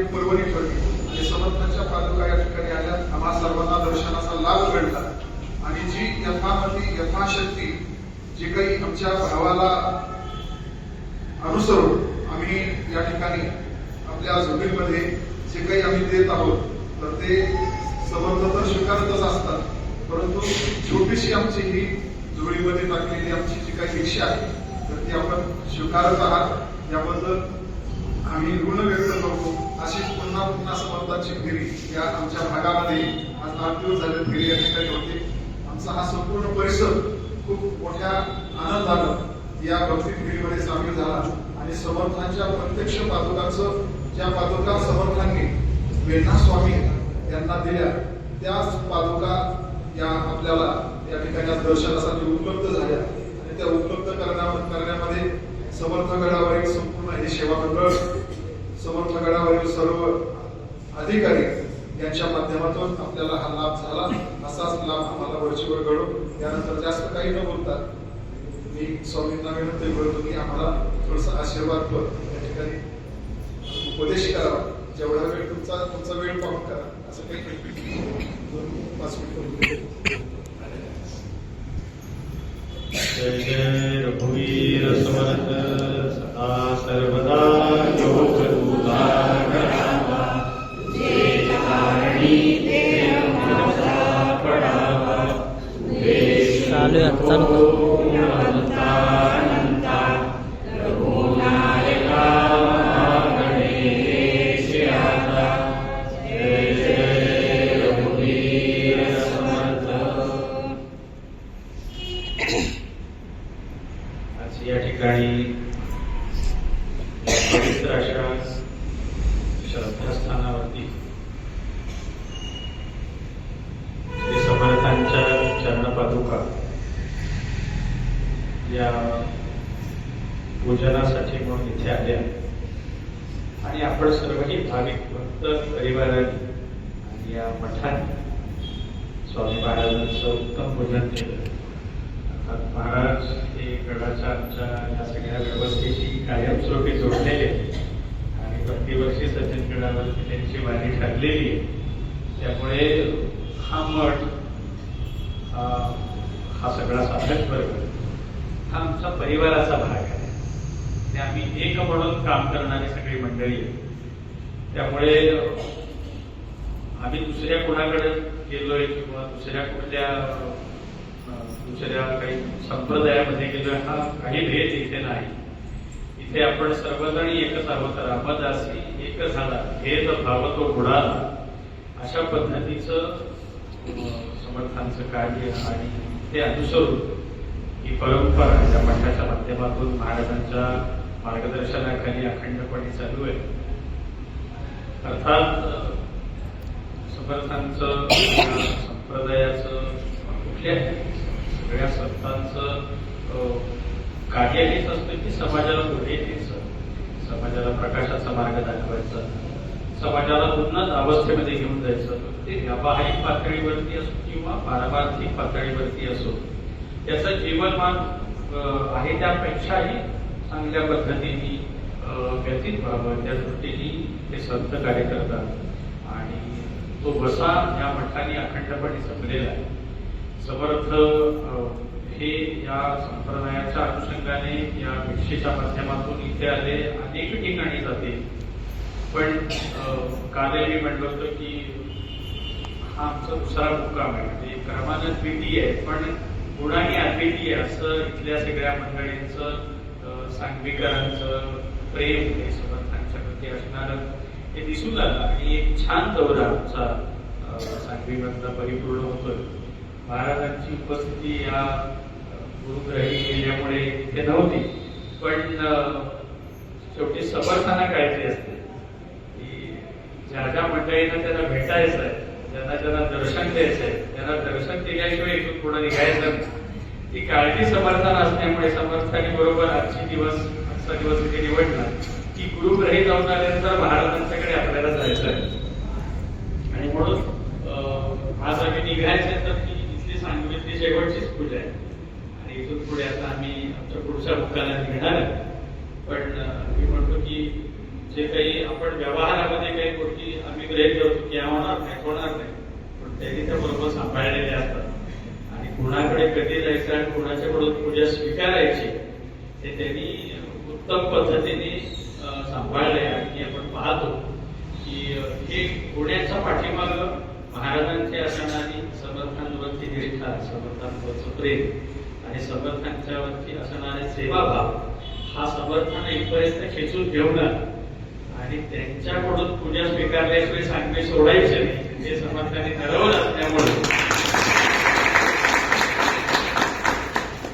एक पर्वणी ठरली आणि समर्थांच्या पादुका या ठिकाणी आल्या. आम्हा सर्वांना दर्शनाचा लाभ मिळाला आणि जी यथामती यथाशक्ती जी काही आमच्या भावाला अनुसरून आम्ही या ठिकाणी आपल्या झोपडीमध्ये जे काही आम्ही देत आहोत तर ते समर्थ तर स्वीकारतच असतात, परंतु छोटीशी आमची ही जोडीमध्ये टाकलेली आमची जी काही इच्छा आहे तर ती आपण स्वीकारत आहात याबद्दल आम्ही ऋण व्यक्त करतो. अशीच पुन्हा पुन्हा समर्थांची फेरी या आमच्या भागामध्ये आज 8 दिवस झाले फेरी या ठिकाणी होते. आमचा हा संपूर्ण परिसर खूप मोठ्या आनंदानं या भक्ती फेरीमध्ये सामील झाला आणि समर्थांच्या प्रत्यक्ष पादुकांचं ज्या पादुका समर्थांनी वेण्णा स्वामी यांना दिल्या त्याच पादुका या आपल्याला या ठिकाणी दर्शनासाठी उपलब्ध झाल्या आणि त्या उपलब्ध करण्यामध्ये समर्थगडावरील संपूर्ण हे सेवा मंडळ, समर्थगडावरील सर्व अधिकारी यांच्या माध्यमातून आपल्याला हा लाभ झाला. असाच लाभ आम्हाला वरचीवर घडो. यानंतर जास्त काही न बोलता मी स्वामींना विनंती करतो की आम्हाला थोडासा आशीर्वाद कर या ठिकाणी उपदेश करावा. जेवढा वेळ तुमचा वेळ पाहून करा, असं काही 5 मिनिटं. जय जय रघुवीर समर्थ सदा सर्वदा योग तुला घडावा, जे कारणी देह माझा पडावा, चालू आहे आता, चालू अनंता रघुनायका गणेश आता. जय जय रघुवीर समर्थ. आज या ठिकाणी पवित्र अशा श्रद्धास्थानावरती श्री समर्थांच्या चरणपादुका या पूजनासाठी म्हणून इथे आल्या आणि आपण सर्वही भाविक भक्त परिवाराने आणि या मठाने स्वामी महाराजांचं उत्तम पूजन केलं. महाराज हे गडाच्या आमच्या या सगळ्या व्यवस्थेशी कायमस्वरूपी जोडलेले आणि प्रतिवर्षी सज्जनगडावरती त्यांची वारी ठरलेली आहे. त्यामुळे हा मठ हा सगळा साधक वर्ग हा आमचा परिवाराचा भाग आहे आणि आम्ही एक म्हणून काम करणारी सगळी मंडळी आहे. त्यामुळे आम्ही दुसऱ्या कोणाकडे गेलोय किंवा दुसऱ्या काही संप्रदायामध्ये गेलोय हा काही भेद इथे नाही. इथे आपण सर्वजण एकच आहोत. रामदासी एक झाला, भेद भाव तो बुडाला, अशा पद्धतीचं समर्थांचं कार्य आणि ते अनुसरून ही परंपरा या मठाच्या माध्यमातून महाराजांच्या मार्गदर्शनाखाली अखंडपणे चालू आहे. अर्थात समर्थांचं संप्रदायाचं कुठल्याही सगळ्या संतांचं कार्य हेच असतं की समाजाला पुढे न्यायचं, समाजाला प्रकाशाचा मार्ग दाखवायचा, समाजाला उन्नत अवस्थेमध्ये घेऊन जायचं. ते व्यावहारिक पातळीवरती असो किंवा पारमार्थिक पातळीवरती असो, त्याचं जीवनमान आहे त्यापेक्षाही चांगल्या पद्धतीने व्यतीत व्हावं त्या दृष्टीने ते संत कार्य करतात आणि तो बसा या मठाने अखंडपणे जमलेला आहे. समर्थ हे या संप्रदायाच्या अनुषंगाने या भिक्षेच्या माध्यमातून इथे आले, अनेक ठिकाणी जाते. पण काल मी म्हटलं होतं की हा आमचा दुसरा मुक्काम आहे, म्हणजे क्रमानं द्वितीय आहे पण गुणाने अद्वितीय असं इथल्या सगळ्या मंडळींचं सांगवीकरांचं प्रेम हे समर्थांच्या प्रती असणारं हे दिसून आलं आणि एक छान दौरा आमचा सांगवीमधला परिपूर्ण होतोय. महाराजांची उपस्थिती या गुरुग्रही केल्यामुळे इथे नव्हती, पण शेवटी समर्थांना काळजी असते की ज्या ज्या मंडळींना त्यांना भेटायचं आहे, ज्यांना ज्यांना दर्शन द्यायचं आहे, त्यांना दर्शन दिल्याशिवाय इथून पुढे निघायचं, ती काळजी समर्थांना असल्यामुळे समर्थांनी बरोबर आजचा दिवस इथे निवडला की गुरुग्रही जाऊन आल्यानंतर महाराजांच्याकडे आपल्याला जायचं आहे. आणि म्हणून आज आम्ही निघायचं तर ती इथली सांगलीतली शेवटचीच पूजा आहे आणि इथून पुढे आता आम्ही आमच्या पुढच्या मुक्काला निघणार आहे. पण मी म्हणतो की जे काही आपण व्यवहारामध्ये काही गोष्टी आम्ही गृहीत धरतो की होणार नाही, पण त्यांनी त्या बरोबर सांभाळलेल्या असतात आणि कुणाकडे कधी जायचं आणि कुणाच्याकडून पूजा स्वीकारायची ते त्यांनी उत्तम पद्धतीने सांभाळले. आणि आपण पाहतो की हे होण्याच्या पाठीमाग महाराजांचे असणारी समर्थांवरची निष्ठा, समर्थांवरचं प्रेम आणि समर्थांच्यावरती असणारे सेवाभाव हा समर्थांना इथपर्यंत खेचून घेऊन आणि त्यांच्याकडून पूजा स्वीकारल्याशिवाय सांगणे सोडायचे नाही हे समर्थांनी ठरवलं असल्यामुळे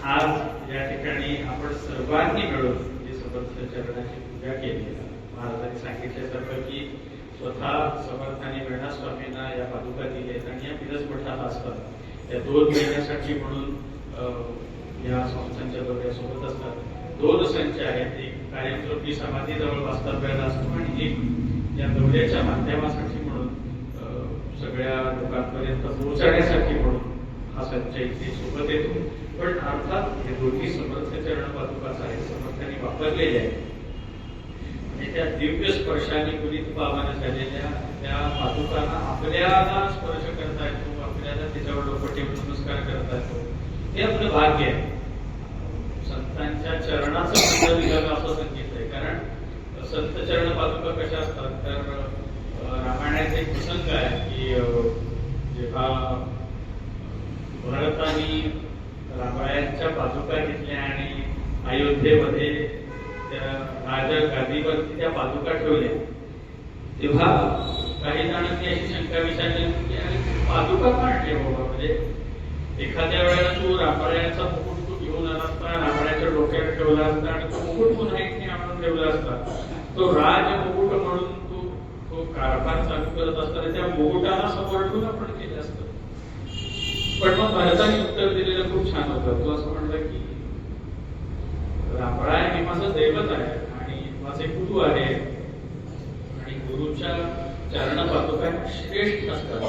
आज या ठिकाणी आपण सर्वांनी मिळून जे समर्थ चरणाची पूजा केली. महाराजांनी सांगितल्यासारखं की स्वतः समर्थांनी वेणा स्वामींना या पादुका दिल्या आणि या पिरस मठात असतात या 2 महिन्यासाठी म्हणून या संस्थांच्या दौऱ्यासोबत असतात. 2 संच आहेत, एक कायमस्वरूपी समाधीजवळ वास्तव्याला असतो आणि एक या दौऱ्याच्या माध्यमासाठी म्हणून सगळ्या लोकांपर्यंत पोहोचण्यासाठी म्हणून हा संच इथे सोबत येतो. पण अर्थात हे दोन्ही समर्थ चरण पादुकाच आहेत, समर्थांनी वापरलेले आहेत आणि त्या दिव्य स्पर्शाने पुरीत पावन झालेल्या त्या पादुकांना आपल्याला स्पर्श करता येतो, आपल्याला त्याच्यावर डोकं ठेवून नमस्कार करता येतो. हे आपलं भाग्य आहे. संतांच्या चरणाचं मंत्र दिलं असं सांगितलंय. कारण संत चरण पादुका कशा असतात तर रामायणाचा एक प्रसंग आहे की जेव्हा भरतानी रामायणाच्या पादुका घेतल्या आणि अयोध्येमध्ये त्या राजगादीवरती त्या पादुका ठेवल्या तेव्हा काही जणांनी अशी शंका विचारली की पादुका का आणल्या बाबा, म्हणजे एखाद्या वेळेला तू रामायणाचा मुकुट तू घेऊन आला असता, रामायणाच्या डोक्यावर ठेवला असता आणि तो मुकुट पुन्हा इथे आणून ठेवला असता, तो राज मुकुट म्हणून तू तो कारभार चालू करत असताना त्या मुकुटाला समोर ठेवून आपण केलं असतं. पण मग भारताने उत्तर दिलेलं खूप छान होतं. तो असं म्हणलं की रामराय हे माझं दैवत आहे आणि माझे गुरु आहे आणि गुरुच्या चरण पादुका श्रेष्ठ असतात.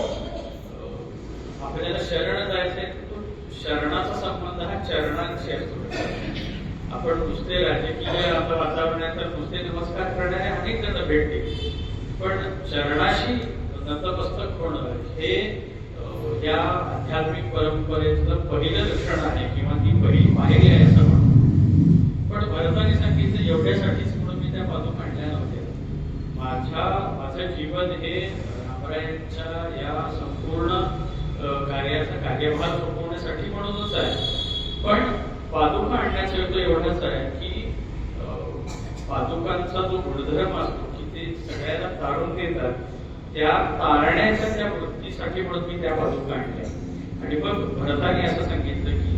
आपल्याला शरण जायचंय तो शरणाचा संबंध हा चरणांशी असतो. आपण नुसते राजकीय आपलं वातावरण आहे तर नुसते नमस्कार करणारे अनेक जण भेटते, पण चरणाशी नतमस्तक होणं हे या आध्यात्मिक परंपरेचं पहिलं लक्षण आहे किंवा ती पहिली पायरी आहे असं म्हणतो. पण भरताने सांगितलं एवढ्यासाठीच म्हणून मी त्या पादुका आणल्या नव्हत्या. माझं जीवन हे रामरायांच्या या संपूर्ण कार्याचा कार्यभार सोपवण्यासाठी म्हणूनच आहे. पण पादुका आणण्याचा हेतू एवढाच आहे की पादुकांचा जो गुणधर्म असतो की ते सगळ्यांना तारून देतात, त्या तारण्याच्या त्या वृत्तीसाठी म्हणून मी त्या पादुका आणल्या. आणि मग भरताने असं सांगितलं की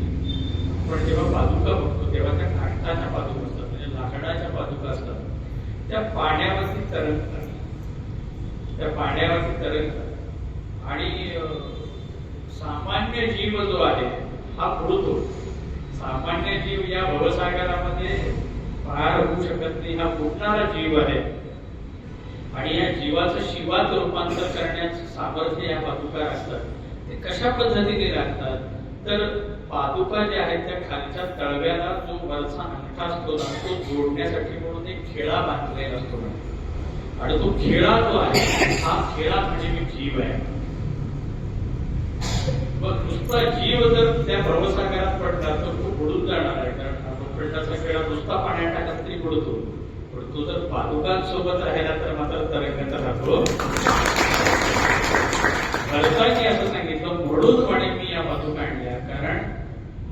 आपण जेव्हा पादुका बघतो तेव्हा त्या काष्टाच्या पादुका असतात, म्हणजे लाकडाच्या पादुका असतात, त्या पाण्यावरती तरंगतात, त्या पाण्यावरती तरंगतात आणि सामान्य जीव जो आहे हा बुडतो. सामान्य जीव या भवसागरामध्ये पार होऊ शकत नाही, हा बुडणारा जीव आहे आणि या जीवाचं शिवात रूपांतर करण्याचं सामर्थ्य या पादुका राखतात. ते कशा पद्धतीने राखतात तर पादुका ज्या आहेत त्या खालच्या तळव्याला जो वरचा अंगठा असतो ना तो जोडण्यासाठी म्हणून एक खेळा बांधलेला असतो आणि तो खेळा जो आहे हा खेळा म्हणजे मी जीव आहे. मग नुसता जीव जर त्या भवसागरात पडला तर तो बुडून जाणार आहे, कारण भूखंडाचा खेळा नुसता पाण्यात टाकत तरी बुडतो. पण तो जर पादुकांसोबत राहिला तर मात्र तरंगाचा राहतो. भरताने असं सांगितलं म्हणून म्हणे मी या पादुका आणल्या, कारण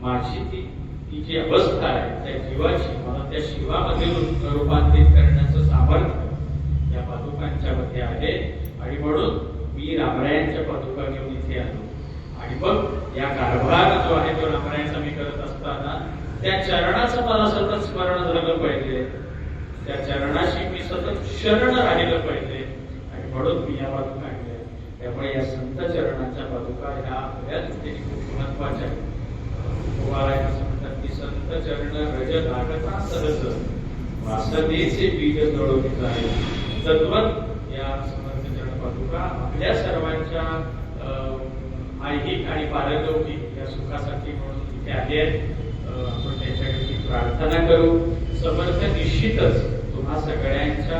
माझी ती जी अवस्था आहे त्या जीवाची मला त्या शिवामध्ये रूपांतरित करण्याचं सामर्थ्य या पादुकांच्या मध्ये आहे आणि म्हणून मी रामरायांच्या पादुका घेऊन इथे आलो. आणि मग या कारभार जो आहे तो रामरायांचा मी करत असताना त्या चरणाचं मला सतत स्मरण झालं पाहिजे, त्या चरणाशी मी सतत शरण राहिलं पाहिजे आणि म्हणून मी या पादुका आणल्या. त्यामुळे या संत चरणाच्या पादुका ह्या आपल्या दृष्टीने खूप महत्वाच्या आहेत. असं म्हणतात की संत चरण रज लागता सहज वासनेचे बीज दळवले आहे. तद्वत या समर्थ चरण पादुका आपल्या सर्वांच्या ऐहिक आणि पारलौकिक या सुखासाठी म्हणून इथे आले आहेत. आपण त्यांच्याकडे प्रार्थना करू. समर्थ निश्चितच तुम्हा सगळ्यांच्या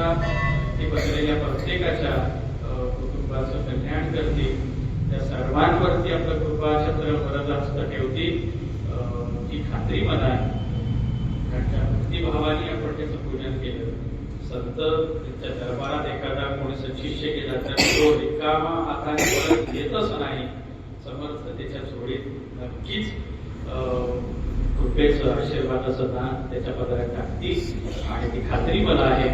ते बसलेल्या प्रत्येकाच्या कुटुंबाचं कल्याण करतील, त्या सर्वांवरती आपलं कृपाछत्र वरदहस्त ठेवतील ही खात्री मला आहे. कारण त्या भक्तिभावाने आपण त्याचं पूजन केलं, संत त्यांच्या दरबारात एखादा कोणी सचिष्य केला तर तो रिकामा हाताने परत येतच नाही. समर्थ त्याच्या जोडीत नक्कीच कृपेचं आशीर्वादाचं दान त्याच्या पदरात टाकतील आणि ती खात्री मला आहे.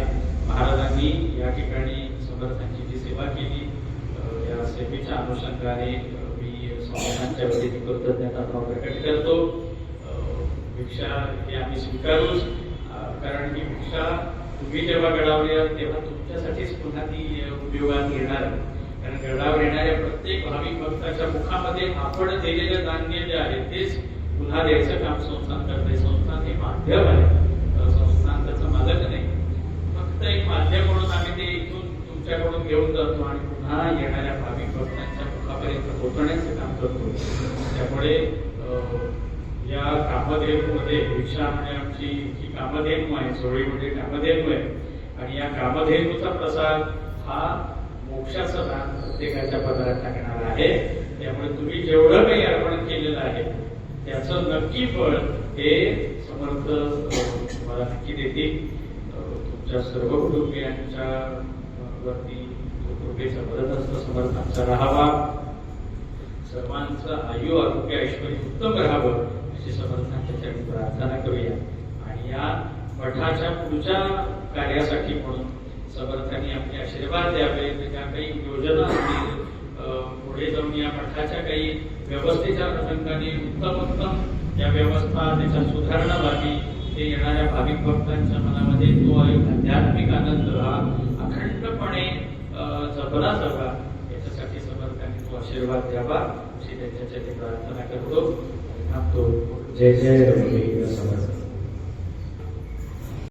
महाराजांनी या ठिकाणी समर्थांची जी सेवा केली, या सेवेच्या अनुषंगाने मी स्वामींच्या वतीने कृतज्ञता प्रकट करतो. भिक्षा ही आम्ही स्वीकारूच, कारण ही भिक्षा तुम्ही जेव्हा गडावर याल तेव्हा तुमच्यासाठीच पुन्हा ती उपयोगात येणार. कारण गडावर येणाऱ्या प्रत्येक भाविक भक्ताच्या मुखामध्ये आपण दिलेलं धान्य जे आहे तेच पुन्हा द्यायचं काम संस्थान करते. संस्थान हे माध्यम आहे, संस्थान त्याचा मालक नाही, फक्त एक माध्यम म्हणून आम्ही ते इथून तुमच्याकडून घेऊन जातो आणि पुन्हा येणाऱ्या भाविक भक्तांच्या मुखापर्यंत पोहोचवण्याचं काम करतो. त्यामुळे या कामधेनूमध्ये भिक्षा म्हणजे आमची जी कामधेनू आहे, सोहळीमध्ये कामधेनू आहे आणि या कामधेनूचा प्रसाद हा मोक्षाचं दान प्रत्येकाच्या पदरात टाकणार आहे. त्यामुळे तुम्ही जेवढं काही अर्पण केलेलं आहे त्याचं नक्की फळ हे समर्थ तुम्हाला नक्की देतील. तुमच्या सर्व कुटुंबियांच्या वरती कृपेचा वरदहस्त समर्थांचा राहावा. सर्वांचं आयु आरोग्य ऐश्वर उत्तम राहावं अशी समर्थांच्या प्रार्थना करूया. आणि या मठाच्या पुढच्या कार्यासाठी म्हणून समर्थांनी आपले आशीर्वाद द्यावे. ज्या काही योजना असतील पुढे जाऊन या मठाच्या काही व्यवस्थेच्या अनुषंगाने उत्तम या व्यवस्था त्याच्या सुधारणा व्हावी, ते येणाऱ्या भाविक भक्तांच्या मनामध्ये तो आध्यात्मिक आनंद हा अखंडपणे जपला जावा याच्यासाठी समर्थांनी तो आशीर्वाद द्यावा अशी त्यांच्यासाठी प्रार्थना करतो. जय जय रघुवीर समर्थ.